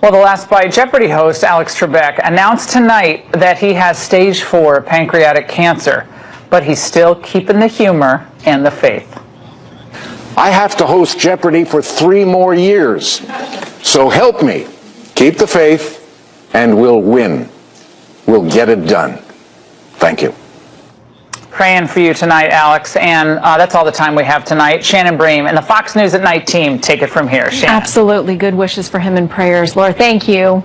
Well, the Last Bite Jeopardy host, Alex Trebek, announced tonight that he has stage 4 pancreatic cancer, but he's still keeping the humor and the faith. I have to host Jeopardy for 3 more years. So help me. Keep the faith, and we'll win. We'll get it done. Thank you. Praying for you tonight, Alex, and that's all the time we have tonight. Shannon Bream and the Fox News at Night team take it from here. Shannon. Absolutely. Good wishes for him and prayers. Laura, thank you.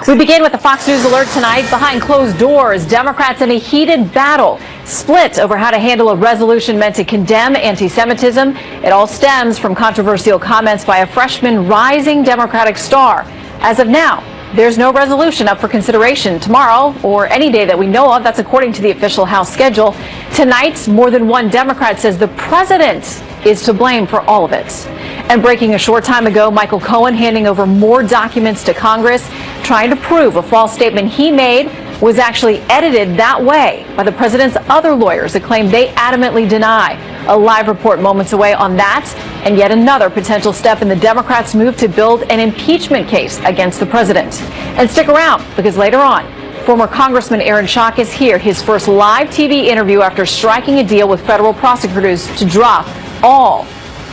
We begin with the Fox News alert tonight. Behind closed doors, Democrats in a heated battle, split over how to handle a resolution meant to condemn anti-Semitism. It all stems from controversial comments by a freshman rising Democratic star. As of now, there's no resolution up for consideration tomorrow or any day that we know of. That's according to the official House schedule. Tonight, more than one Democrat says the president is to blame for all of it. And breaking a short time ago, Michael Cohen handing over more documents to Congress, trying to prove a false statement he made was actually edited that way by the president's other lawyers, a claim they adamantly deny. A live report moments away on that, and yet another potential step in the Democrats' move to build an impeachment case against the president. And stick around, because later on, former Congressman Aaron Schock is here, his first live TV interview after striking a deal with federal prosecutors to drop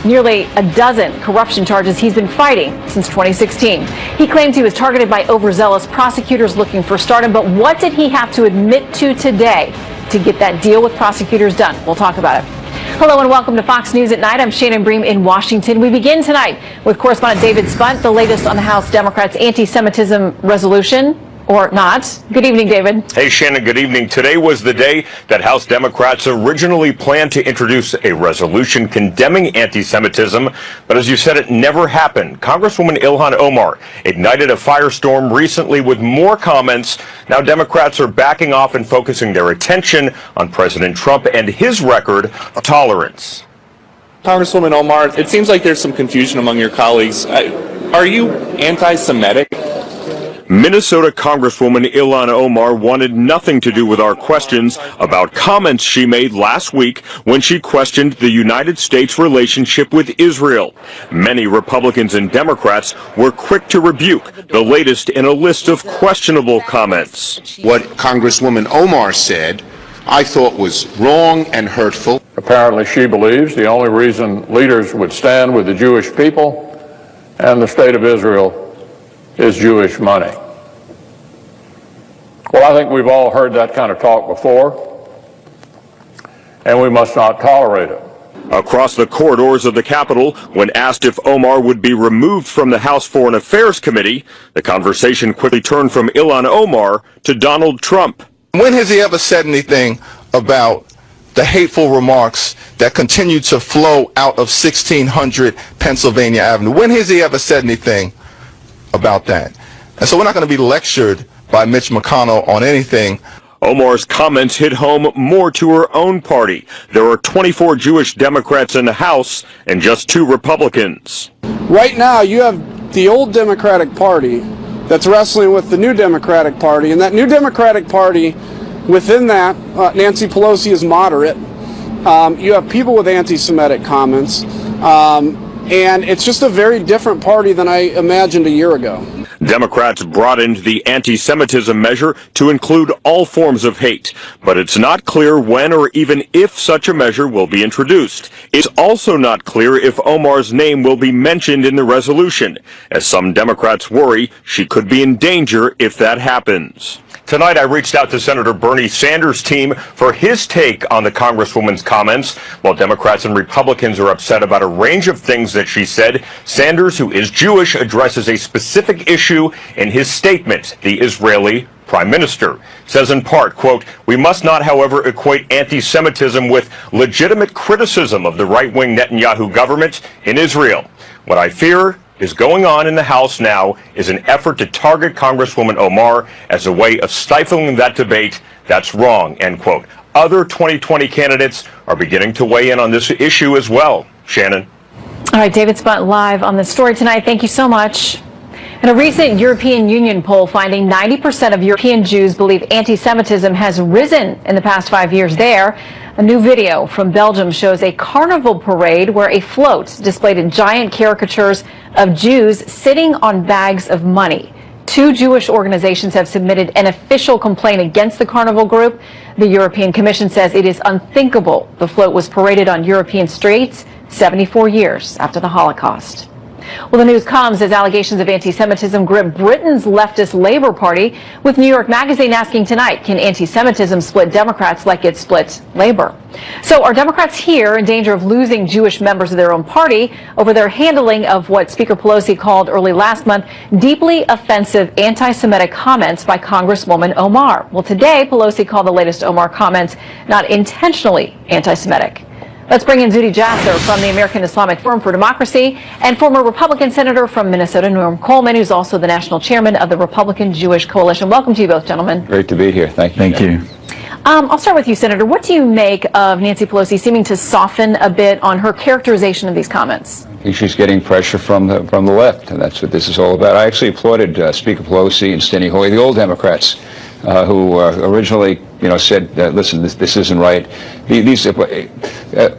nearly a dozen corruption charges he's been fighting since 2016. He claims he was targeted by overzealous prosecutors looking for stardom, but what did he have to admit to today to get that deal with prosecutors done? We'll talk about it. Hello and welcome to Fox News at Night. I'm Shannon Bream in Washington. We begin tonight with correspondent David Spunt, the latest on the House Democrats' anti-Semitism resolution. Or not. Good evening, David. Hey, Shannon, good evening. Today was the day that House Democrats originally planned to introduce a resolution condemning anti-Semitism, but as you said, it never happened. Congresswoman Ilhan Omar ignited a firestorm recently with more comments. Now Democrats are backing off and focusing their attention on President Trump and his record of tolerance. Congresswoman Omar, it seems like there's some confusion among your colleagues. Are you anti-Semitic? Minnesota Congresswoman Ilhan Omar wanted nothing to do with our questions about comments she made last week when she questioned the United States' relationship with Israel. Many Republicans and Democrats were quick to rebuke, the latest in a list of questionable comments. What Congresswoman Omar said, I thought was wrong and hurtful. Apparently she believes the only reason leaders would stand with the Jewish people and the state of Israel is Jewish money. Well, I think we've all heard that kind of talk before, and we must not tolerate it. Across the corridors of the Capitol, when asked if Omar would be removed from the House Foreign Affairs Committee, the conversation quickly turned from Ilhan Omar to Donald Trump. When has he ever said anything about the hateful remarks that continue to flow out of 1600 Pennsylvania Avenue? When has he ever said anything about that? And so we're not going to be lectured by Mitch McConnell on anything. Omar's comments hit home more to her own party. There are 24 Jewish Democrats in the House and just 2 Republicans. Right now you have the old Democratic Party that's wrestling with the new Democratic Party, and that new Democratic Party, within that, Nancy Pelosi is moderate. You have people with anti-Semitic comments. And it's just a very different party than I imagined a year ago. Democrats broadened the anti-Semitism measure to include all forms of hate, but it's not clear when or even if such a measure will be introduced. It's also not clear if Omar's name will be mentioned in the resolution, as some Democrats worry she could be in danger if that happens. Tonight, I reached out to Senator Bernie Sanders' team for his take on the Congresswoman's comments. While Democrats and Republicans are upset about a range of things that she said, Sanders, who is Jewish, addresses a specific issue in his statement. The Israeli Prime Minister says in part, quote, "We must not, however, equate anti-Semitism with legitimate criticism of the right-wing Netanyahu government in Israel. What I fear is going on in the House now is an effort to target Congresswoman Omar as a way of stifling that debate. That's wrong," end quote. Other 2020 candidates are beginning to weigh in on this issue as well. Shannon. All right, David Spunt live on this story tonight. Thank you so much. In a recent European Union poll finding 90% of European Jews believe anti-Semitism has risen in the past 5 years there. A new video from Belgium shows a carnival parade where a float displayed in giant caricatures of Jews sitting on bags of money. 2 Jewish organizations have submitted an official complaint against the carnival group. The European Commission says it is unthinkable the float was paraded on European streets 74 years after the Holocaust. Well, the news comes as allegations of anti-Semitism grip Britain's leftist Labour Party, with New York Magazine asking tonight, can anti-Semitism split Democrats like it split Labour? So are Democrats here in danger of losing Jewish members of their own party over their handling of what Speaker Pelosi called early last month deeply offensive anti-Semitic comments by Congresswoman Omar? Well, today, Pelosi called the latest Omar comments not intentionally anti-Semitic. Let's bring in Zuhdi Jasser from the American Islamic Forum for Democracy and former Republican Senator from Minnesota, Norm Coleman, who's also the national chairman of the Republican Jewish Coalition. Welcome to you both, gentlemen. Great to be here. Thank you. Thank you. I'll start with you, Senator. What do you make of Nancy Pelosi seeming to soften a bit on her characterization of these comments? I think she's getting pressure from the left, and that's what this is all about. I actually applauded Speaker Pelosi and Steny Hoyer, the old Democrats, who originally, said, listen, this isn't right.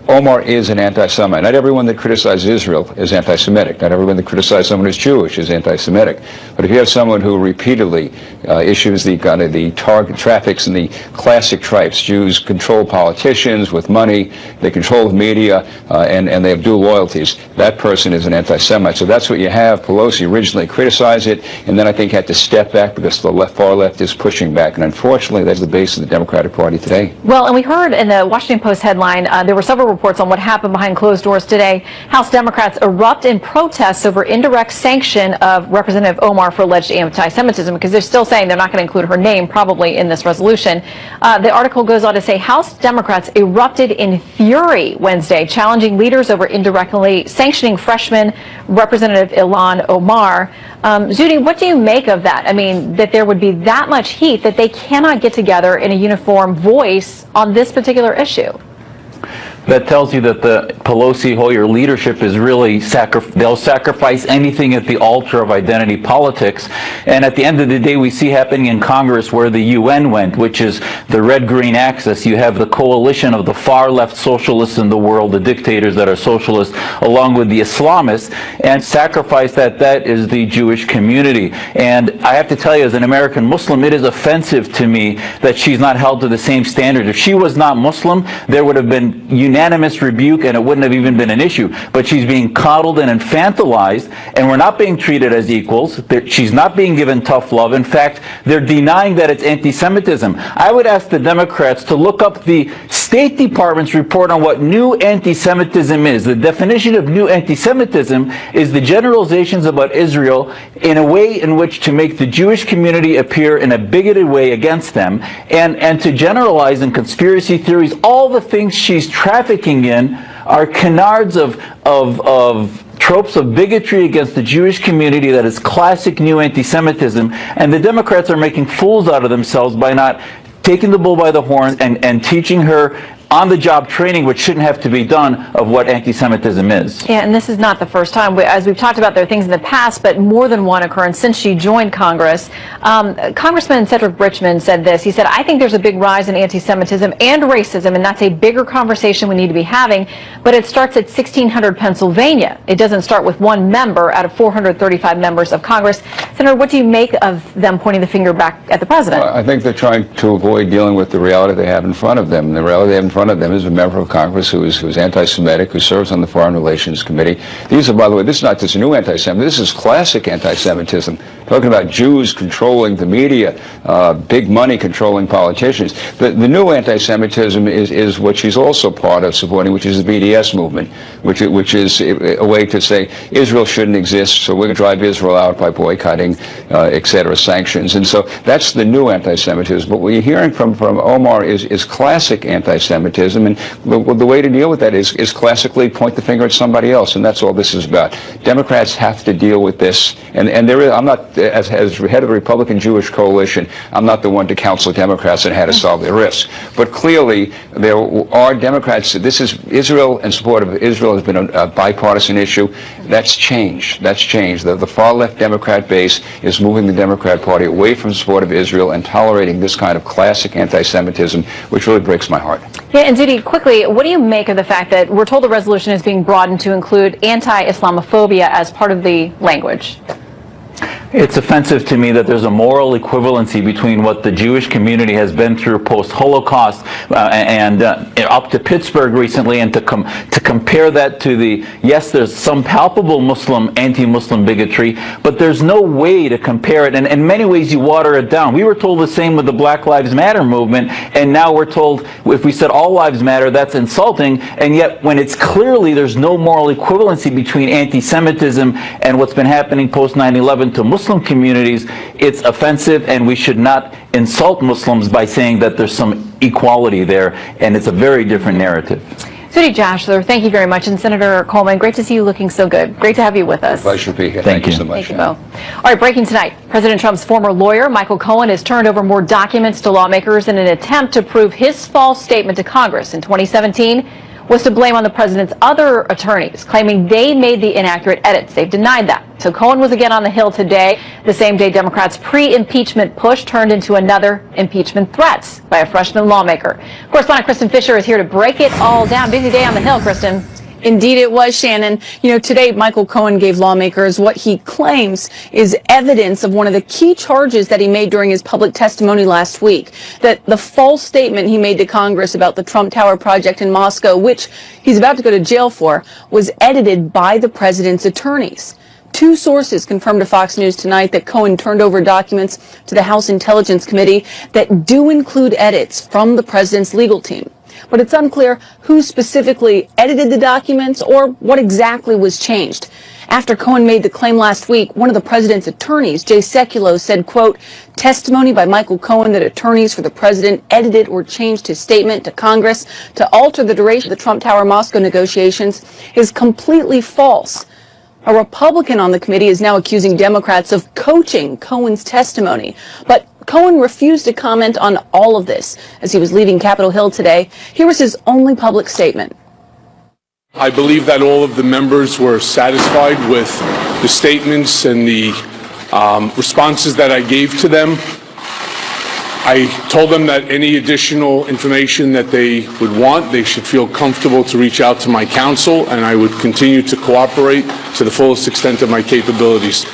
Omar is an anti-Semite. Not everyone that criticizes Israel is anti-Semitic. Not everyone that criticizes someone who's Jewish is anti-Semitic. But if you have someone who repeatedly issues the target traffics and the classic tripes, Jews control politicians with money, they control the media, and they have dual loyalties, that person is an anti-Semite. So that's what you have. Pelosi originally criticized it, and then I think had to step back because the far left is pushing back. And unfortunately, that's the base of the Democratic Party today. Well, and we heard in the Washington Post headline, there were several reports on what happened behind closed doors today. House Democrats erupt in protests over indirect sanction of Representative Omar for alleged anti-Semitism, because they're still saying they're not going to include her name probably in this resolution. The article goes on to say House Democrats erupted in fury Wednesday, challenging leaders over indirectly sanctioning freshman Representative Ilhan Omar. Zuhdi, what do you make of that? I mean, that there would be that much heat that they cannot get together in a uniform voice on this particular issue. That tells you that the Pelosi-Hoyer leadership is really, they'll sacrifice anything at the altar of identity politics. And at the end of the day, we see happening in Congress where the UN went, which is the red-green axis. You have the coalition of the far-left socialists in the world, the dictators that are socialists, along with the Islamists, and sacrifice that is the Jewish community. And I have to tell you, as an American Muslim, it is offensive to me that she's not held to the same standard. If she was not Muslim, there would have been unanimous rebuke and it wouldn't have even been an issue. But she's being coddled and infantilized, and we're not being treated as equals. She's not being given tough love. In fact, they're denying that it's anti-Semitism. I would ask the Democrats to look up the State Department's report on what new anti-Semitism is. The definition of new anti-Semitism is the generalizations about Israel in a way in which to make the Jewish community appear in a bigoted way against them, and to generalize in conspiracy theories. All the things she's trafficking in are canards of tropes of bigotry against the Jewish community that is classic new anti-Semitism, and the Democrats are making fools out of themselves by not taking the bull by the horns and teaching her on-the-job training, which shouldn't have to be done, of what anti-Semitism is. Yeah, and this is not the first time. As we've talked about, there are things in the past, but more than one occurrence since she joined Congress. Congressman Cedric Richmond said this. He said, I think there's a big rise in anti-Semitism and racism, and that's a bigger conversation we need to be having, but it starts at 1600 Pennsylvania. It doesn't start with one member out of 435 members of Congress. Senator, what do you make of them pointing the finger back at the president? Well, I think they're trying to avoid dealing with the reality they have in front of them. The reality they have in front of them is a member of Congress who's anti-Semitic, who serves on the Foreign Relations Committee. These are, by the way, this is not just new anti-Semitism. This is classic anti-Semitism. Talking about Jews controlling the media, big money controlling politicians. The new anti-Semitism is what she's also part of supporting, which is the BDS movement, which is a way to say Israel shouldn't exist, so we're going to drive Israel out by boycotting, etc., sanctions. And so that's the new anti-Semitism. But what you're hearing from Omar is classic anti-Semitism, and the way to deal with that is classically point the finger at somebody else, and that's all this is about. Democrats have to deal with this, and there is, I'm not, as head of the Republican Jewish Coalition, I'm not the one to counsel Democrats on how to solve their risks. But clearly, there are Democrats, this is Israel, and support of Israel has been a bipartisan issue. That's changed. That's changed. The far left Democrat base is moving the Democrat Party away from support of Israel and tolerating this kind of classic anti-Semitism, which really breaks my heart. Yeah, and Zuhdi, quickly, what do you make of the fact that we're told the resolution is being broadened to include anti-Islamophobia as part of the language? It's offensive to me that there's a moral equivalency between what the Jewish community has been through post-Holocaust and up to Pittsburgh recently, and to compare that to yes, there's some palpable anti-Muslim bigotry, but there's no way to compare it, and in many ways you water it down. We were told the same with the Black Lives Matter movement, and now we're told if we said all lives matter, that's insulting, and yet when it's clearly there's no moral equivalency between anti-Semitism and what's been happening post 9/11 to Muslim communities, it's offensive, and we should not insult Muslims by saying that there's some equality there, and it's a very different narrative. Zuhdi Joshler, thank you very much. And Senator Coleman, great to see you looking so good. Great to have you with us. Pleasure to be here. Thank you so much. Thank you both. All right, breaking tonight. President Trump's former lawyer, Michael Cohen, has turned over more documents to lawmakers in an attempt to prove his false statement to Congress in 2017 was to blame on the president's other attorneys, claiming they made the inaccurate edits. They've denied that. So Cohen was again on the Hill today, the same day Democrats' pre-impeachment push turned into another impeachment threat by a freshman lawmaker. Correspondent Kristen Fisher is here to break it all down. Busy day on the Hill, Kristen. Indeed it was, Shannon. You know, today Michael Cohen gave lawmakers what he claims is evidence of one of the key charges that he made during his public testimony last week, that the false statement he made to Congress about the Trump Tower project in Moscow, which he's about to go to jail for, was edited by the president's attorneys. Two sources confirmed to Fox News tonight that Cohen turned over documents to the House Intelligence Committee that do include edits from the president's legal team. But it's unclear who specifically edited the documents or what exactly was changed. After Cohen made the claim last week, one of the president's attorneys, Jay Sekulow, said, quote, testimony by Michael Cohen that attorneys for the president edited or changed his statement to Congress to alter the duration of the Trump Tower Moscow negotiations is completely false. A Republican on the committee is now accusing Democrats of coaching Cohen's testimony. But Cohen refused to comment on all of this as he was leaving Capitol Hill today. Here was his only public statement. I believe that all of the members were satisfied with the statements and the responses that I gave to them. I told them that any additional information that they would want, they should feel comfortable to reach out to my counsel, and I would continue to cooperate to the fullest extent of my capabilities.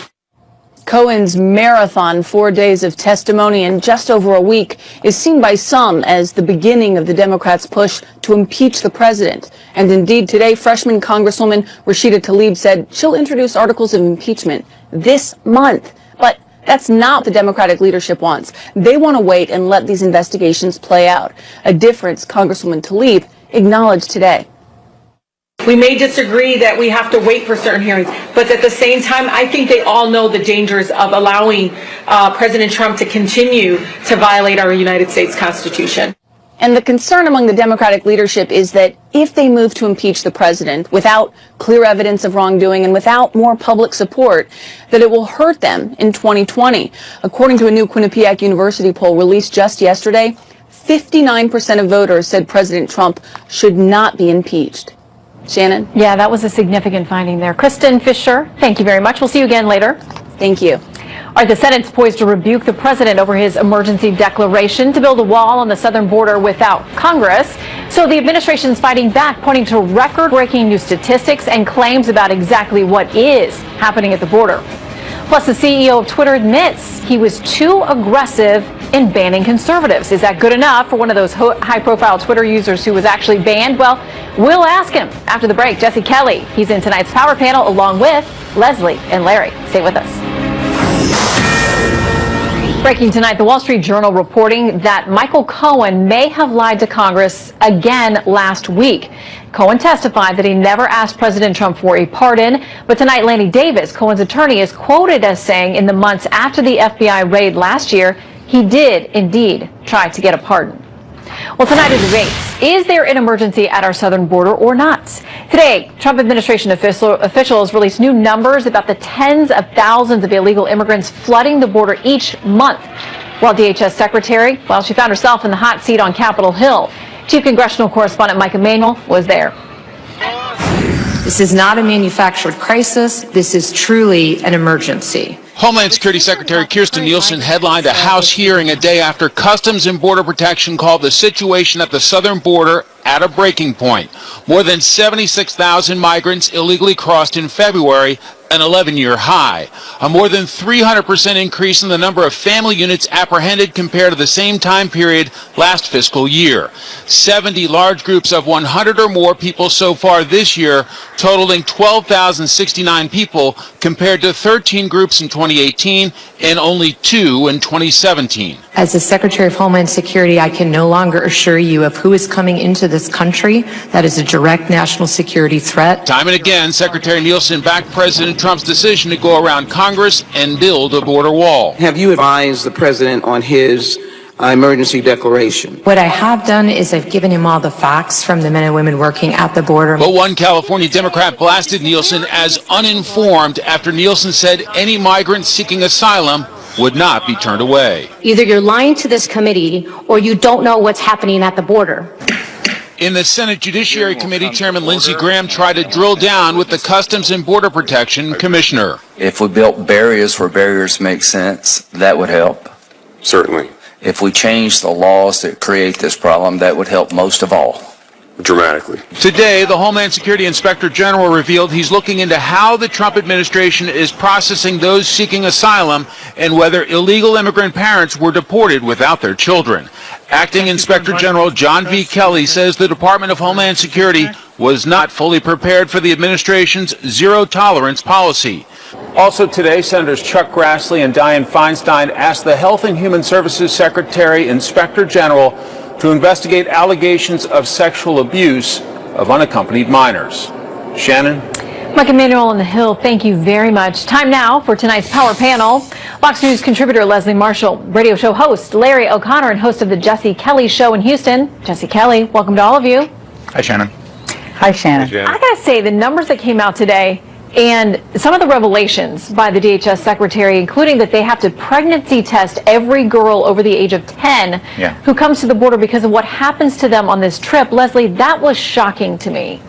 Cohen's marathon 4 days of testimony in just over a week is seen by some as the beginning of the Democrats' push to impeach the president. And indeed, today, freshman Congresswoman Rashida Tlaib said she'll introduce articles of impeachment this month. But that's not what the Democratic leadership wants. They want to wait and let these investigations play out, a difference Congresswoman Tlaib acknowledged today. We may disagree that we have to wait for certain hearings, but at the same time, I think they all know the dangers of allowing President Trump to continue to violate our United States Constitution. And the concern among the Democratic leadership is that if they move to impeach the president without clear evidence of wrongdoing and without more public support, that it will hurt them in 2020. According to a new Quinnipiac University poll released just yesterday, 59% of voters said President Trump should not be impeached. Shannon? Yeah, that was a significant finding there. Kristen Fisher, thank you very much. We'll see you again later. Thank you. All right, the Senate's poised to rebuke the president over his emergency declaration to build a wall on the southern border without Congress. So the administration's fighting back, pointing to record-breaking new statistics and claims about exactly what is happening at the border. Plus, the CEO of Twitter admits he was too aggressive in banning conservatives. Is that good enough for one of those high-profile Twitter users who was actually banned? Well, we'll ask him after the break. Jesse Kelly, he's in tonight's Power Panel along with Leslie and Larry. Stay with us. Breaking tonight, the Wall Street Journal reporting that Michael Cohen may have lied to Congress again last week. Cohen testified that he never asked President Trump for a pardon, but tonight Lanny Davis, Cohen's attorney, is quoted as saying in the months after the FBI raid last year, he did indeed try to get a pardon. Well, tonight a debate. Is there an emergency at our southern border or not? Today, Trump administration officials released new numbers about the tens of thousands of illegal immigrants flooding the border each month. While DHS secretary, well, she found herself in the hot seat on Capitol Hill. Chief Congressional Correspondent Mike Emanuel was there. This is not a manufactured crisis. This is truly an emergency. Homeland Security Secretary Kirstjen Nielsen headlined a House hearing a day after Customs and Border Protection called the situation at the southern border at a breaking point. More than 76,000 migrants illegally crossed in February, an 11-year high. A more than 300% increase in the number of family units apprehended compared to the same time period last fiscal year. 70 large groups of 100 or more people so far this year, totaling 12,069 people compared to 13 groups in 2018 and only 2 in 2017. As the Secretary of Homeland Security, I can no longer assure you of who is coming into this country. That is a direct national security threat. Time and again, Secretary Nielsen backed President Trump's decision to go around Congress and build a border wall. Have you advised the President on his emergency declaration? What I have done is I've given him all the facts from the men and women working at the border. But one California Democrat blasted Nielsen as uninformed after Nielsen said any migrant seeking asylum would not be turned away. Either you're lying to this committee or you don't know what's happening at the border. In the Senate Judiciary Committee, Chairman Lindsey Graham tried to drill down with the Customs and Border Protection Commissioner. If we built barriers where barriers make sense, that would help. Certainly. If we change the laws that create this problem, that would help most of all. Dramatically. Today, the Homeland Security Inspector General revealed he's looking into how the Trump administration is processing those seeking asylum and whether illegal immigrant parents were deported without their children. Acting Inspector General John V. Kelly says the Department of Homeland Security was not fully prepared for the administration's zero-tolerance policy. Also today, Senators Chuck Grassley and Dianne Feinstein asked the Health and Human Services Secretary Inspector General to investigate allegations of sexual abuse of unaccompanied minors. Shannon? Mike Emanuel on the Hill, thank you very much. Time now for tonight's Power Panel. Fox News contributor Leslie Marshall, radio show host Larry O'Connor, and host of the Jesse Kelly Show in Houston. Jesse Kelly, welcome to all of you. Hi, Shannon. Hi, Shannon. I gotta say, the numbers that came out today and some of the revelations by the DHS secretary, including that they have to pregnancy test every girl over the age of 10 who comes to the border because of what happens to them on this trip. Leslie, that was shocking to me.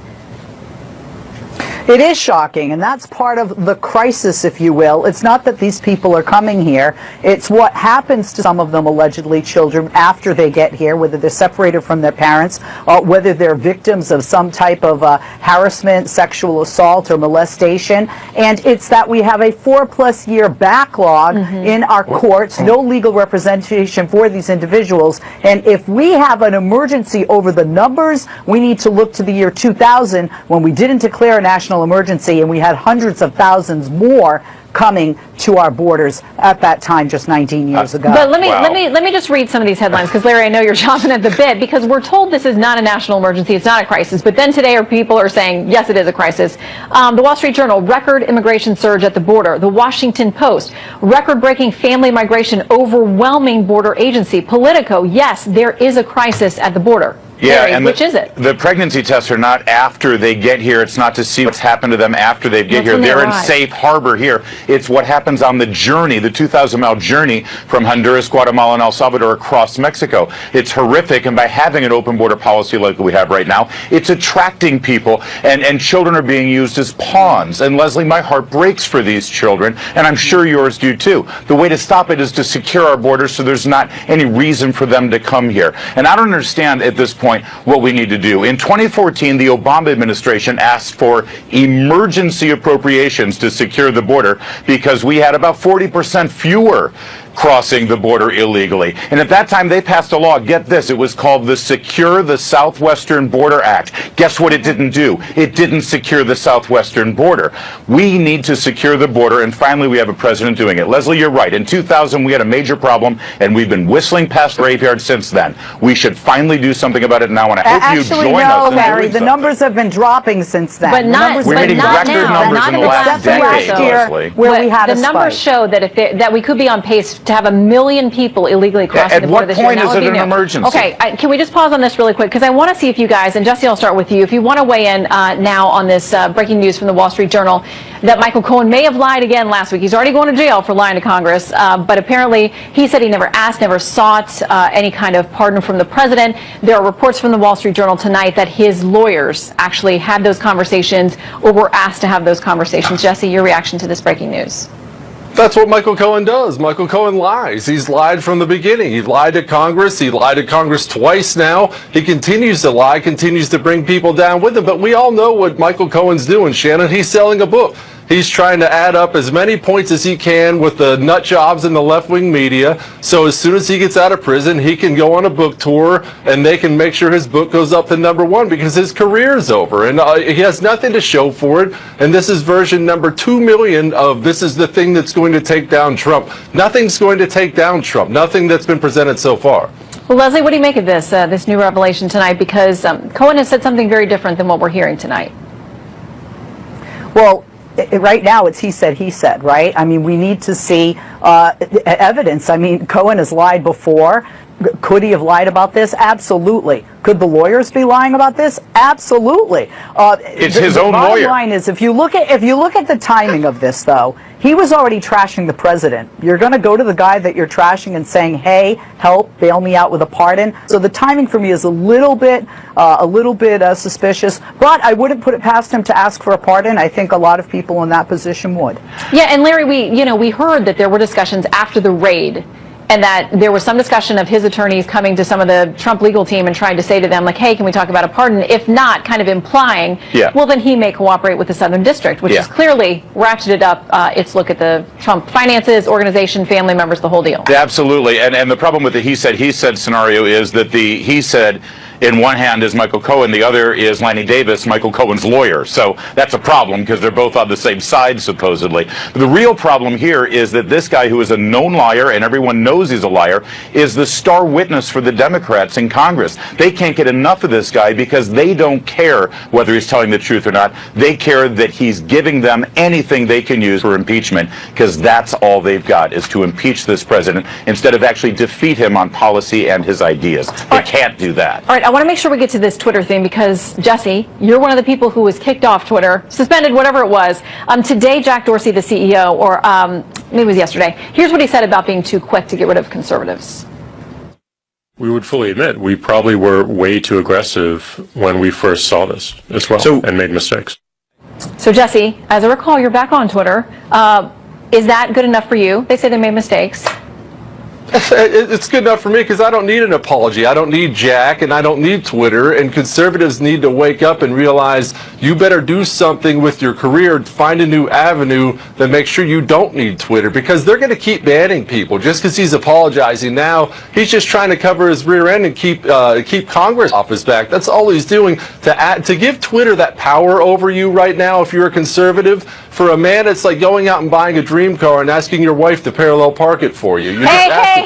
It is shocking, and that's part of the crisis, if you will. It's not that these people are coming here. It's what happens to some of them, allegedly children, after they get here, whether they're separated from their parents, whether they're victims of some type of harassment, sexual assault, or molestation. And it's that we have a 4+ year backlog in our courts, no legal representation for these individuals. And if we have an emergency over the numbers, we need to look to the year 2000 when we didn't declare a national emergency and we had hundreds of thousands more coming to our borders at that time just 19 years ago. But let me just read some of these headlines, because Larry, I know you're chomping at the bit, because we're told this is not a national emergency, it's not a crisis, but then today people are saying yes, it is a crisis. The Wall Street Journal, record immigration surge at the border. The Washington Post, record-breaking family migration, overwhelming border agency. Politico, yes, there is a crisis at the border. Yeah, Larry, and which is it? The pregnancy tests are not after they get here. It's not to see what's happened to them after they get here. They're in safe harbor here. It's what happens on the journey, the 2,000-mile journey from Honduras, Guatemala, and El Salvador across Mexico. It's horrific, and by having an open border policy like we have right now, it's attracting people, and children are being used as pawns. And Leslie, my heart breaks for these children, and I'm sure yours do too. The way to stop it is to secure our borders so there's not any reason for them to come here. And I don't understand at this point what we need to do. In 2014, the Obama administration asked for emergency appropriations to secure the border because we had about 40% fewer crossing the border illegally. And at that time, they passed a law. Get this, it was called the Secure the Southwestern Border Act. Guess what it didn't do? It didn't secure the southwestern border. We need to secure the border, and finally we have a president doing it. Leslie, you're right. In 2000, we had a major problem, and we've been whistling past the graveyard since then. We should finally do something about it now, and I hope you join us in Larry, doing the numbers have been dropping since then. But not, we're hitting record numbers in the last decade, Leslie. Where we had the numbers show that that we could be on pace to have 1 million people illegally crossing the border this year. At what point is it an emergency? Okay, can we just pause on this really quick? Because I want to see if you guys, and Jesse, I'll start with you, if you want to weigh in now on this breaking news from the Wall Street Journal that Michael Cohen may have lied again last week. He's already going to jail for lying to Congress, but apparently he said he never asked, never sought any kind of pardon from the president. There are reports from the Wall Street Journal tonight that his lawyers actually had those conversations or were asked to have those conversations. Jesse, your reaction to this breaking news? That's what Michael Cohen does. Michael Cohen lies. He's lied from the beginning. He lied to Congress. He lied to Congress twice now. He continues to lie, continues to bring people down with him. But we all know what Michael Cohen's doing, Shannon. He's selling a book. He's trying to add up as many points as he can with the nut jobs in the left-wing media. So as soon as he gets out of prison, he can go on a book tour and they can make sure his book goes up to #1 because his career's over. And he has nothing to show for it. And this is version number 2 million of this is the thing that's going to take down Trump. Nothing's going to take down Trump. Nothing that's been presented so far. Well, Leslie, what do you make of this new revelation tonight? Because Cohen has said something very different than what we're hearing tonight. Well, right now it's he said, right? I mean, we need to see evidence. I mean, Cohen has lied before. Could he have lied about this? Absolutely. Could the lawyers be lying about this? Absolutely. It's his own lawyer. The bottom line is, if you look at the timing of this, though, he was already trashing the president. You're going to go to the guy that you're trashing and saying, "Hey, help, bail me out with a pardon." So the timing for me is a little bit suspicious. But I wouldn't put it past him to ask for a pardon. I think a lot of people in that position would. Yeah, and Larry, we heard that there were discussions after the raid, and that there was some discussion of his attorneys coming to some of the Trump legal team and trying to say to them, like, hey, can we talk about a pardon? If not, kind of implying, well, then he may cooperate with the Southern District, which has clearly ratcheted up its look at the Trump finances, organization, family members, the whole deal. Absolutely. And the problem with the he said scenario is that the he said in one hand is Michael Cohen, the other is Lanny Davis, Michael Cohen's lawyer. So that's a problem because they're both on the same side, supposedly. But the real problem here is that this guy, who is a known liar, and everyone knows he's a liar, is the star witness for the Democrats in Congress. They can't get enough of this guy because they don't care whether he's telling the truth or not. They care that he's giving them anything they can use for impeachment, because that's all they've got, is to impeach this president instead of actually defeat him on policy and his ideas. They can't do that. All right, I want to make sure we get to this Twitter thing because, Jesse, you're one of the people who was kicked off Twitter, suspended, whatever it was. Today, Jack Dorsey, the CEO, or maybe it was yesterday, here's what he said about being too quick to get rid of conservatives. We would fully admit we probably were way too aggressive when we first saw this as well, and made mistakes. So, Jesse, as I recall, you're back on Twitter. Is that good enough for you? They say they made mistakes. It's good enough for me because I don't need an apology. I don't need Jack, and I don't need Twitter. And conservatives need to wake up and realize you better do something with your career, find a new avenue that makes sure you don't need Twitter, because they're going to keep banning people. Just because he's apologizing now, he's just trying to cover his rear end and keep Congress off his back. That's all he's doing. To give Twitter that power over you right now, if you're a conservative, for a man, it's like going out and buying a dream car and asking your wife to parallel park it for you. Hey!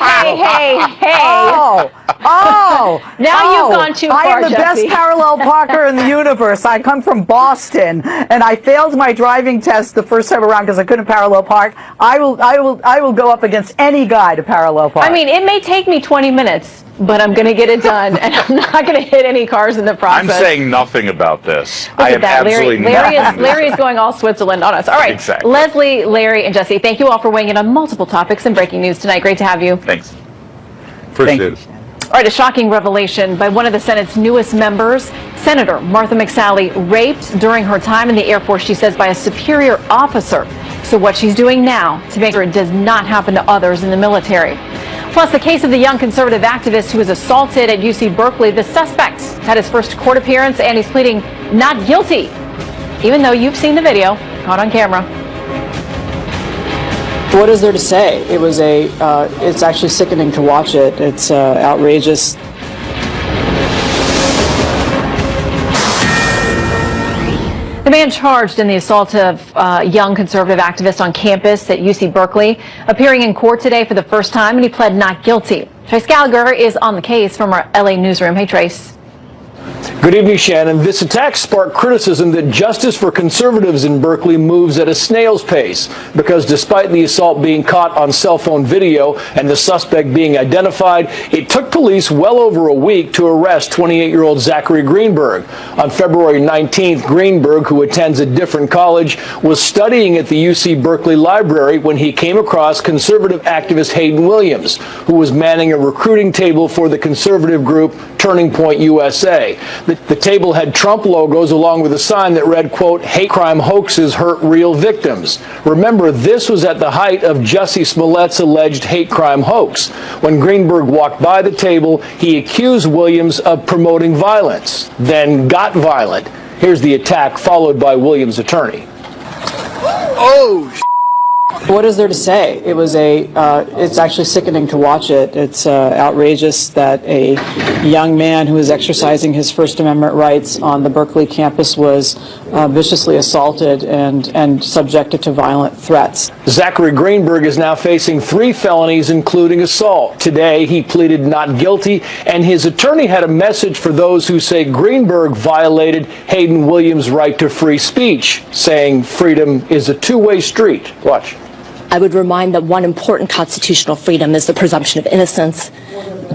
Now you've gone too far, I am the Jesse. best parallel parker in the universe. I come from Boston, and I failed my driving test the first time around because I couldn't parallel park. I will go up against any guy to parallel park. I mean, it may take me 20 minutes, but I'm going to get it done, and I'm not going to hit any cars in the process. I'm saying nothing about this. Look I at am that. absolutely Larry is going all Switzerland on us. All right, exactly. Leslie, Larry, and Jesse, thank you all for weighing in on multiple topics and breaking news tonight. Great to have you. Thanks. Appreciate it. All right, a shocking revelation by one of the Senate's newest members, Senator Martha McSally, raped during her time in the Air Force, she says, by a superior officer. So what she's doing now to make sure it does not happen to others in the military. Plus, the case of the young conservative activist who was assaulted at UC Berkeley. The suspect had his first court appearance, and he's pleading not guilty, even though you've seen the video caught on camera. What is there to say? It was it's actually sickening to watch it. It's outrageous. The man charged in the assault of a young conservative activist on campus at UC Berkeley, appearing in court today for the first time, and he pled not guilty. Trace Gallagher is on the case from our LA newsroom. Hey, Trace. Good evening, Shannon. This attack sparked criticism that justice for conservatives in Berkeley moves at a snail's pace, because despite the assault being caught on cell phone video and the suspect being identified, it took police well over a week to arrest 28-year-old Zachary Greenberg. On February 19th, Greenberg, who attends a different college, was studying at the UC Berkeley library when he came across conservative activist Hayden Williams, who was manning a recruiting table for the conservative group Turning Point USA. The table had Trump logos along with a sign that read, quote, "Hate crime hoaxes hurt real victims." Remember, this was at the height of Jussie Smollett's alleged hate crime hoax. When Greenberg walked by the table, he accused Williams of promoting violence, then got violent. Here's the attack, followed by Williams' attorney. Oh, what is there to say? It was it's actually sickening to watch it. It's outrageous that a young man who was exercising his First Amendment rights on the Berkeley campus was viciously assaulted and subjected to violent threats. Zachary Greenberg is now facing 3 felonies, including assault. Today, he pleaded not guilty, and his attorney had a message for those who say Greenberg violated Hayden Williams' right to free speech, saying freedom is a two-way street. Watch. I would remind that one important constitutional freedom is the presumption of innocence,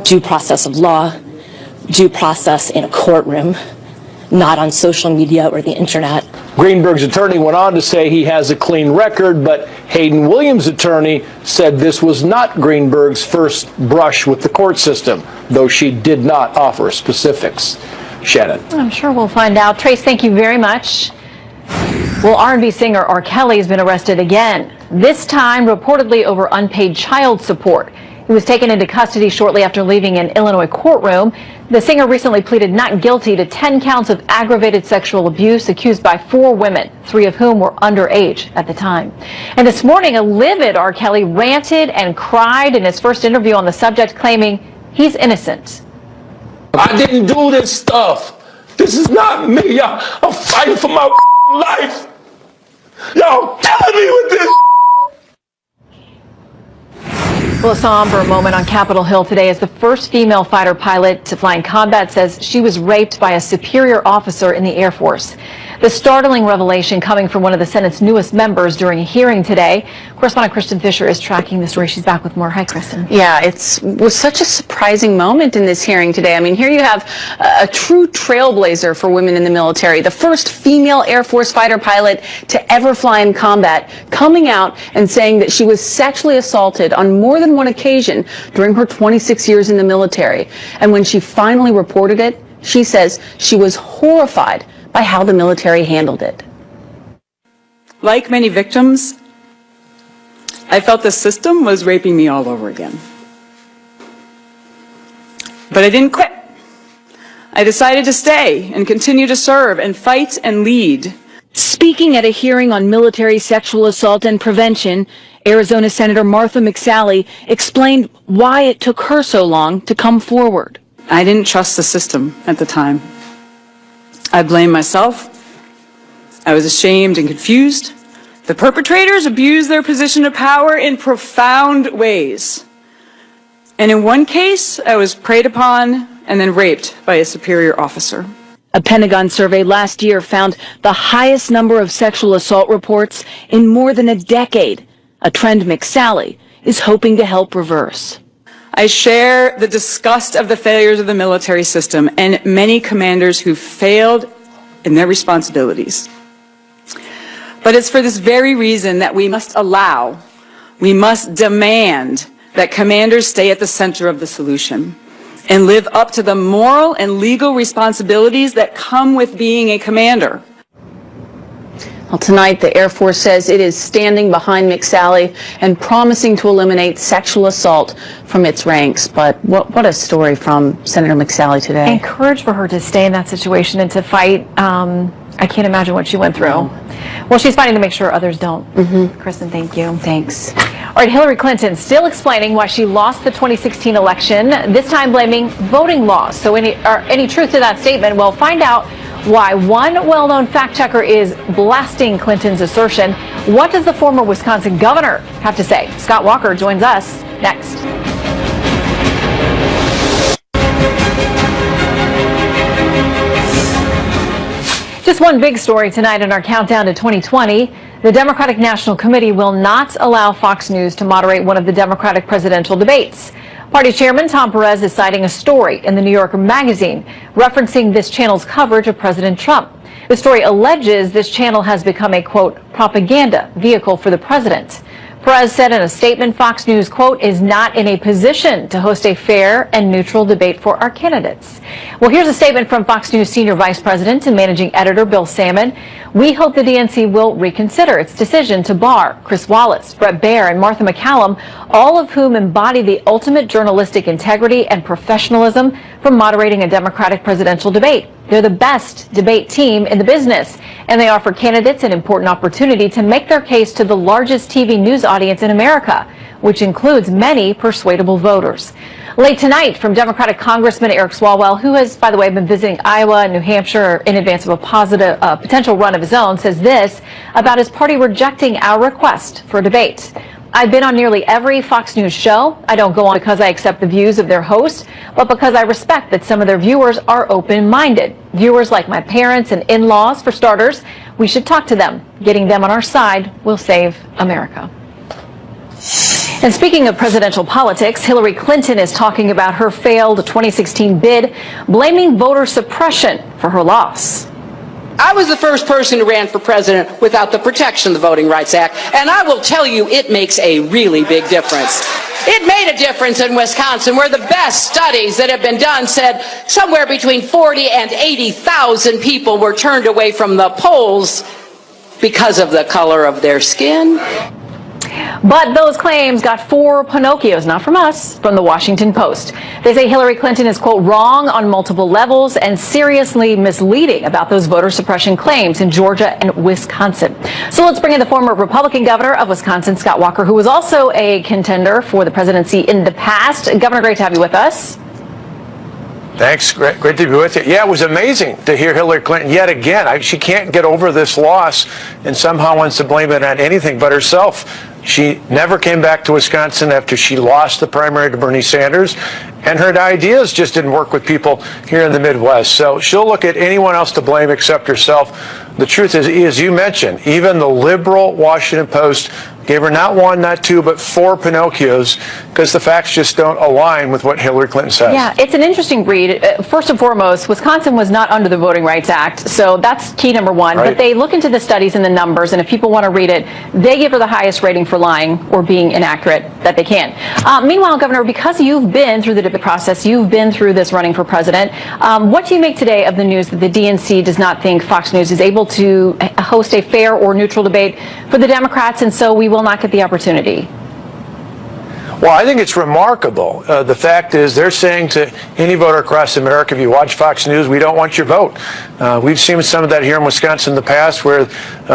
due process of law, due process in a courtroom, not on social media or the internet. Greenberg's attorney went on to say he has a clean record, but Hayden Williams' attorney said this was not Greenberg's first brush with the court system, though she did not offer specifics. Shannon. I'm sure we'll find out. Trace, thank you very much. Well, R&B singer R. Kelly has been arrested again, this time reportedly over unpaid child support. He was taken into custody shortly after leaving an Illinois courtroom. The singer recently pleaded not guilty to 10 counts of aggravated sexual abuse accused by 4 women, 3 of whom were underage at the time. And this morning, a livid R. Kelly ranted and cried in his first interview on the subject, claiming he's innocent. I didn't do this stuff. This is not me. I'm fighting for my life. Y'all killing me with this. Well, a somber moment on Capitol Hill today as the first female fighter pilot to fly in combat says she was raped by a superior officer in the Air Force. The startling revelation coming from one of the Senate's newest members during a hearing today. Correspondent Kristen Fisher is tracking the story. She's back with more. Hi, Kristen. Yeah, was such a surprising moment in this hearing today. I mean, here you have a true trailblazer for women in the military, the first female Air Force fighter pilot to ever fly in combat, coming out and saying that she was sexually assaulted on more than one occasion during her 26 years in the military. And when she finally reported it, she says she was horrified by how the military handled it. Like many victims, I felt the system was raping me all over again. But I didn't quit. I decided to stay and continue to serve and fight and lead. Speaking at a hearing on military sexual assault and prevention, Arizona Senator Martha McSally explained why it took her so long to come forward. I didn't trust the system at the time. I blamed myself. I was ashamed and confused. The perpetrators abused their position of power in profound ways. And in one case, I was preyed upon and then raped by a superior officer. A Pentagon survey last year found the highest number of sexual assault reports in more than a decade, a trend McSally is hoping to help reverse. I share the disgust of the failures of the military system and many commanders who failed in their responsibilities. But it's for this very reason that we must demand that commanders stay at the center of the solution and live up to the moral and legal responsibilities that come with being a commander. Well, tonight, the Air Force says it is standing behind McSally and promising to eliminate sexual assault from its ranks. But what a story from Senator McSally today. Encourage for her to stay in that situation and to fight. I can't imagine what she went through. Well, she's fighting to make sure others don't. Kristen, thank you. Thanks. All right, Hillary Clinton still explaining why she lost the 2016 election, this time blaming voting laws. So any truth to that statement? Well, find out why one well-known fact checker is blasting Clinton's assertion. What does the former Wisconsin governor have to say? Scott Walker joins us next. Just one big story tonight in our countdown to 2020. The Democratic National Committee will not allow Fox News to moderate one of the Democratic presidential debates. Party Chairman Tom Perez is citing a story in the New Yorker magazine referencing this channel's coverage of President Trump. The story alleges this channel has become a, quote, propaganda vehicle for the president. Perez said in a statement, Fox News, quote, is not in a position to host a fair and neutral debate for our candidates. Well, here's a statement from Fox News Senior Vice President and Managing Editor Bill Salmon. We hope the DNC will reconsider its decision to bar Chris Wallace, Bret Baier, and Martha McCallum, all of whom embody the ultimate journalistic integrity and professionalism from moderating a Democratic presidential debate. They're the best debate team in the business, and they offer candidates an important opportunity to make their case to the largest TV news audience in America, which includes many persuadable voters. Late tonight, from Democratic Congressman Eric Swalwell, who has, by the way, been visiting Iowa and New Hampshire in advance of a potential run of his own, says this about his party rejecting our request for a debate. I've been on nearly every Fox News show. I don't go on because I accept the views of their host, but because I respect that some of their viewers are open-minded. Viewers like my parents and in-laws, for starters. We should talk to them. Getting them on our side will save America. And speaking of presidential politics, Hillary Clinton is talking about her failed 2016 bid, blaming voter suppression for her loss. I was the first person who ran for president without the protection of the Voting Rights Act, and I will tell you it makes a really big difference. It made a difference in Wisconsin, where the best studies that have been done said somewhere between 40 and 80,000 people were turned away from the polls because of the color of their skin. But those claims got 4 Pinocchios, not from us, from the Washington Post. They say Hillary Clinton is, quote, wrong on multiple levels and seriously misleading about those voter suppression claims in Georgia and Wisconsin. So let's bring in the former Republican governor of Wisconsin, Scott Walker, who was also a contender for the presidency in the past. Governor, great to have you with us. Thanks. Great to be with you. Yeah, it was amazing to hear Hillary Clinton yet again. She can't get over this loss and somehow wants to blame it on anything but herself. She never came back to Wisconsin after she lost the primary to Bernie Sanders, and her ideas just didn't work with people here in the Midwest. So she'll look at anyone else to blame except herself. The truth is, as you mentioned, even the liberal Washington Post gave her not 1, not 2, but 4 Pinocchios because the facts just don't align with what Hillary Clinton says. Yeah, it's an interesting read. First and foremost, Wisconsin was not under the Voting Rights Act, so that's key number one. Right. But they look into the studies and the numbers, and if people want to read it, they give her the highest rating for lying or being inaccurate that they can. Meanwhile, Governor, because you've been through the debate process, you've been through this running for president, what do you make today of the news that the DNC does not think Fox News is able to host a fair or neutral debate for the Democrats, and so we will not get the opportunity? Well, I think it's remarkable. The fact is they're saying to any voter across America, if you watch Fox News, we don't want your vote. We've seen some of that here in Wisconsin in the past where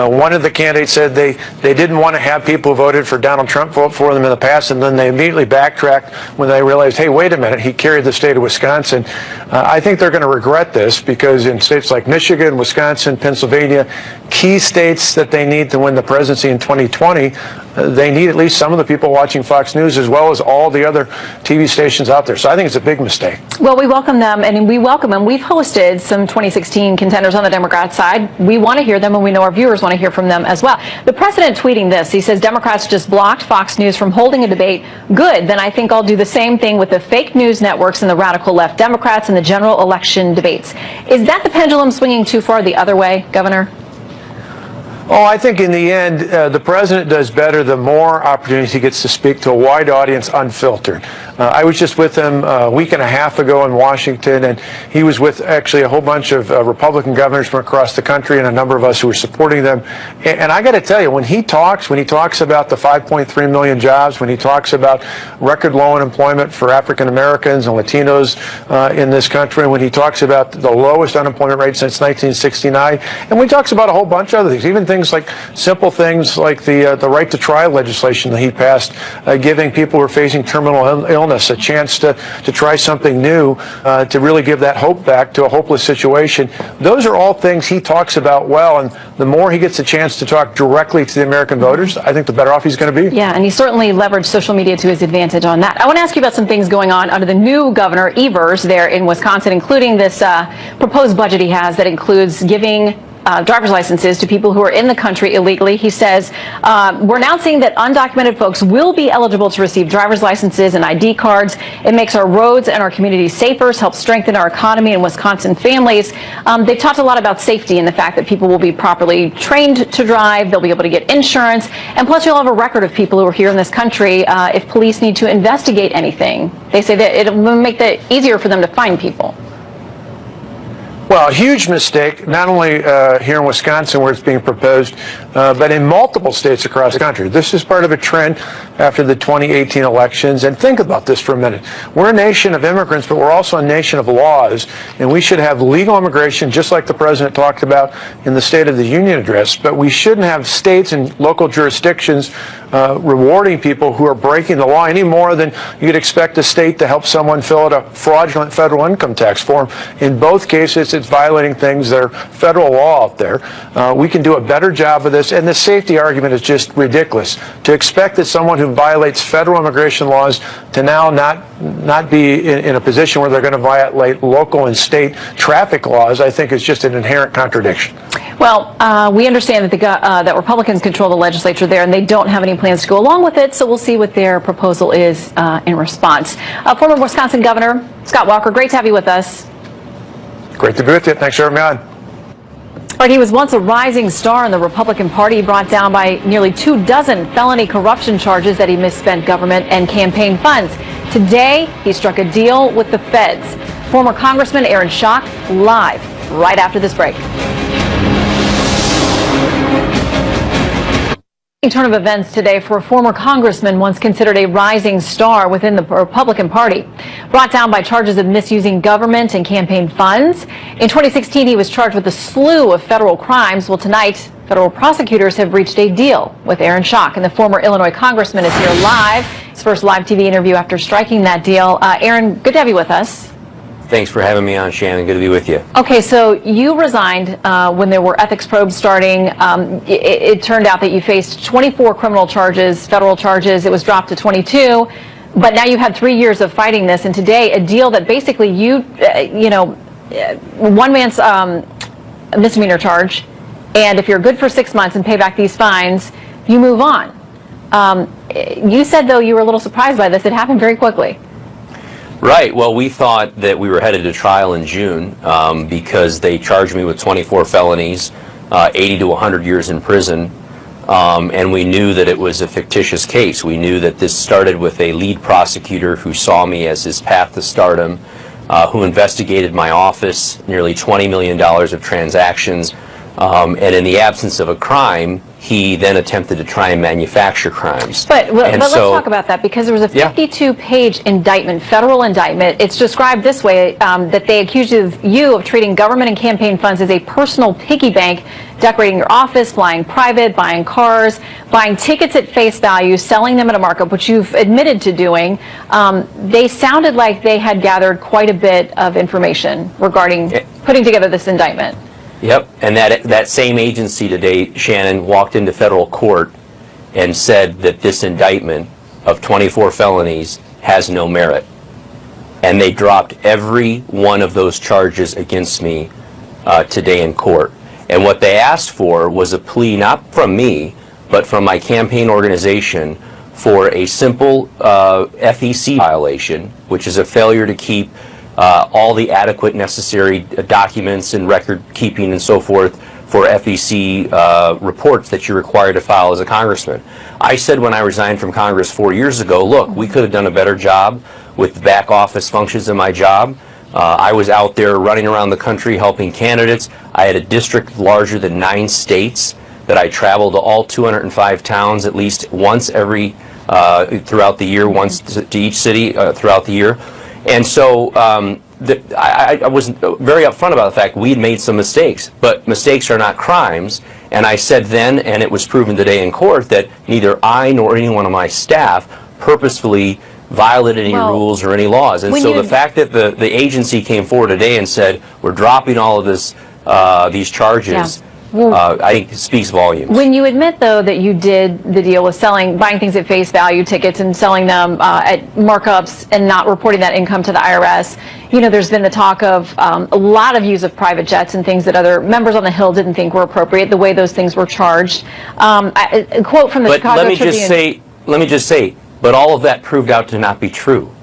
one of the candidates said they didn't want to have people who voted for Donald Trump vote for them in the past, and then they immediately backtracked when they realized, hey, wait a minute, he carried the state of Wisconsin. I think they're going to regret this because in states like Michigan, Wisconsin, Pennsylvania, key states that they need to win the presidency in 2020, they need at least some of the people watching Fox News as well as all the other TV stations out there. So I think it's a big mistake. Well, we welcome them, and we welcome them. We've hosted some 2016 contenders on the Democrat side. We want to hear them, and we know our viewers want to hear from them as well. The president tweeting this, he says, Democrats just blocked Fox News from holding a debate. Good, then I think I'll do the same thing with the fake news networks and the radical left Democrats in the general election debates. Is that the pendulum swinging too far the other way, Governor? Oh, I think in the end, the president does better the more opportunities he gets to speak to a wide audience unfiltered. I was just with him a week and a half ago in Washington, and he was with actually a whole bunch of Republican governors from across the country and a number of us who were supporting them. And I got to tell you, when he talks about the 5.3 million jobs, when he talks about record low unemployment for African Americans and Latinos in this country, when he talks about the lowest unemployment rate since 1969, and when he talks about a whole bunch of other things, even things like simple things like the right to try legislation that he passed, giving people who are facing terminal illness a chance to try something new, to really give that hope back to a hopeless situation. Those are all things he talks about well, and the more he gets a chance to talk directly to the American voters, I think the better off he's going to be. Yeah, and he certainly leveraged social media to his advantage on that. I want to ask you about some things going on under the new governor, Evers, there in Wisconsin, including this proposed budget he has that includes giving driver's licenses to people who are in the country illegally. He says, we're announcing that undocumented folks will be eligible to receive driver's licenses and ID cards. It makes our roads and our communities safer, helps strengthen our economy and Wisconsin families. They've talked a lot about safety and the fact that people will be properly trained to drive. They'll be able to get insurance. And plus, you'll have a record of people who are here in this country if police need to investigate anything. They say that it will make it easier for them to find people. Well, a huge mistake, not only here in Wisconsin where it's being proposed, but in multiple states across the country. This is part of a trend after the 2018 elections. And think about this for a minute. We're a nation of immigrants, but we're also a nation of laws. And we should have legal immigration, just like the president talked about in the State of the Union address. But we shouldn't have states and local jurisdictions rewarding people who are breaking the law any more than you'd expect a state to help someone fill out a fraudulent federal income tax form. In both cases, it's violating things that are federal law out there. We can do a better job of this, and the safety argument is just ridiculous. To expect that someone who violates federal immigration laws to now not be in a position where they're going to violate local and state traffic laws, I think is just an inherent contradiction. Well, we understand that that Republicans control the legislature there, and they don't have any plans to go along with it, so we'll see what their proposal is in response. Former Wisconsin Governor Scott Walker, great to have you with us. Great to be with you. Thanks for having me on. All right, he was once a rising star in the Republican Party, brought down by nearly 24 felony corruption charges that he misspent government and campaign funds. Today, he struck a deal with the feds. Former Congressman Aaron Schock, live right after this break. Turn of events today for a former congressman once considered a rising star within the Republican Party. Brought down by charges of misusing government and campaign funds. In 2016, he was charged with a slew of federal crimes. Well, tonight, federal prosecutors have reached a deal with Aaron Schock, and the former Illinois congressman is here live. His first live TV interview after striking that deal. Aaron, good to have you with us. Thanks for having me on, Shannon. Good to be with you. Okay, so you resigned when there were ethics probes starting. It turned out that you faced 24 criminal charges, federal charges. It was dropped to 22. But now you've had 3 years of fighting this, and today a deal that basically one man's misdemeanor charge, and if you're good for 6 months and pay back these fines, you move on. You said, though, you were a little surprised by this. It happened very quickly. Right. Well, we thought that we were headed to trial in June because they charged me with 24 felonies, 80 to 100 years in prison, and we knew that it was a fictitious case. We knew that this started with a lead prosecutor who saw me as his path to stardom, who investigated my office, nearly $20 million of transactions, and in the absence of a crime, he then attempted to try and manufacture crimes. But let's talk about that, because there was a 52-page indictment, federal indictment. It's described this way, that they accused you of treating government and campaign funds as a personal piggy bank, decorating your office, flying private, buying cars, buying tickets at face value, selling them at a markup, which you've admitted to doing. They sounded like they had gathered quite a bit of information regarding putting together this indictment. Yep, and that same agency today, Shannon, walked into federal court and said that this indictment of 24 felonies has no merit. And they dropped every one of those charges against me today in court. And what they asked for was a plea, not from me, but from my campaign organization, for a simple FEC violation, which is a failure to keep all the adequate necessary documents and record keeping and so forth for FEC reports that you're required to file as a congressman. I said when I resigned from Congress 4 years ago, look, we could have done a better job with the back office functions of my job. I was out there running around the country helping candidates. I had a district larger than 9 states that I traveled to all 205 towns at least once every throughout the year, once to each city throughout the year. And so I was very upfront about the fact we'd made some mistakes, but mistakes are not crimes. And I said then, and it was proven today in court, that neither I nor any one of my staff purposefully violated any rules or any laws. And so the fact that the agency came forward today and said, we're dropping all of this, these charges, I think it speaks volumes. When you admit, though, that you did the deal with buying things at face value, tickets, and selling them at markups and not reporting that income to the IRS, you know, there's been the talk of a lot of use of private jets and things that other members on the Hill didn't think were appropriate, the way those things were charged. A quote from the Chicago Tribune. Let me just say, but all of that proved out to not be true.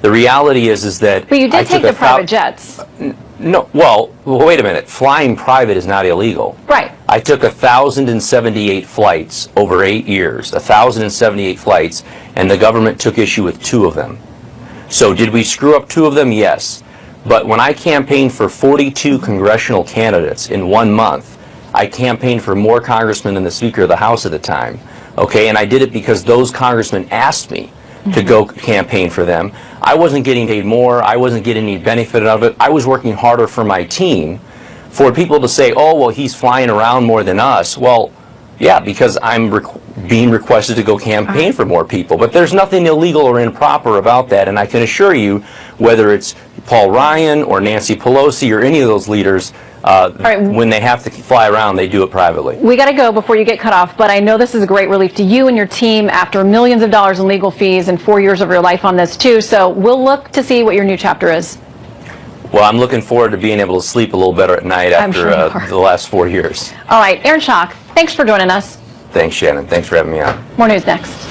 The reality is that. But you did take the private jets. No, well, wait a minute. Flying private is not illegal. Right. I took 1,078 flights over 8 years, 1,078 flights, and the government took issue with 2 of them. So did we screw up 2 of them? Yes. But when I campaigned for 42 congressional candidates in 1 month, I campaigned for more congressmen than the Speaker of the House at the time. Okay, and I did it because those congressmen asked me to go campaign for them. I wasn't getting paid more. I wasn't getting any benefit of it. I was working harder for my team. For people to say, oh, well, he's flying around more than us. Well, yeah, because I'm being requested to go campaign for more people. But there's nothing illegal or improper about that. And I can assure you, whether it's Paul Ryan or Nancy Pelosi or any of those leaders, when they have to fly around, they do it privately. We got to go before you get cut off, but I know this is a great relief to you and your team after millions of dollars in legal fees and 4 years of your life on this, too. So we'll look to see what your new chapter is. Well, I'm looking forward to being able to sleep a little better at night after the last 4 years. All right, Aaron Schock, thanks for joining us. Thanks, Shannon. Thanks for having me on. More news next.